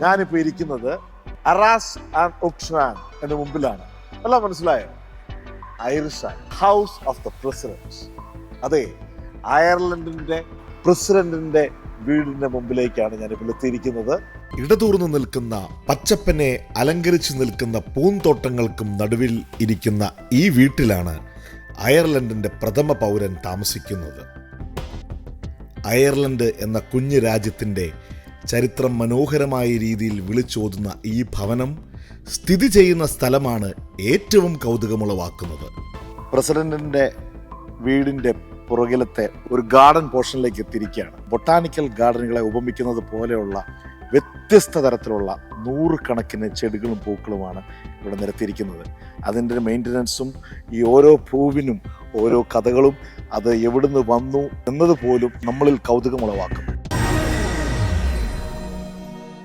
ഞാനിപ്പോൾ ഇരിക്കുന്നത് അറാസ് ആൻഡ് ഒക്സ്മാൻ എന്ന മുമ്പിലാണ്. എല്ലാം മനസ്സിലായോ? Irish house of the president. അതെ, അയർലൻഡിന്റെ പ്രസിഡന്റിന്റെ വീടിന്റെ മുമ്പിലേക്കാണ് ഞാനിപ്പോൾ എത്തിയിരിക്കുന്നത്. ഇടതൂർന്നു നിൽക്കുന്ന പച്ചപ്പനെ അലങ്കരിച്ചു നിൽക്കുന്ന പൂന്തോട്ടങ്ങൾക്കും നടുവിൽ ഇരിക്കുന്ന ഈ വീട്ടിലാണ് അയർലൻഡിന്റെ പ്രഥമ പൗരൻ താമസിക്കുന്നത്. അയർലൻഡ് എന്ന കുഞ്ഞു രാജ്യത്തിന്റെ ചരിത്രം മനോഹരമായ രീതിയിൽ വിളിച്ചോതുന്ന ഈ ഭവനം സ്ഥിതി ചെയ്യുന്ന സ്ഥലമാണ് ഏറ്റവും കൗതുകമുളവാക്കുന്നത്. പ്രസിഡന്റിന്റെ വീടിന്റെ പുറകിലത്തെ ഒരു ഗാർഡൻ പോർഷനിലേക്ക് എത്തിയിരിക്കുകയാണ്. ബൊട്ടാനിക്കൽ ഗാർഡനുകളെ ഉപമിക്കുന്നത് പോലെയുള്ള വ്യത്യസ്ത തരത്തിലുള്ള 100 കണക്കിന് ചെടികളും പൂക്കളുമാണ് ഇവിടെ നിരത്തിയിരിക്കുന്നത്. അതിൻ്റെ മെയിൻ്റനൻസും ഈ ഓരോ പൂവിനും ഓരോ കഥകളും അത് എവിടുന്ന് വന്നു എന്നതുപോലും നമ്മളിൽ കൗതുകമുളവാക്കും.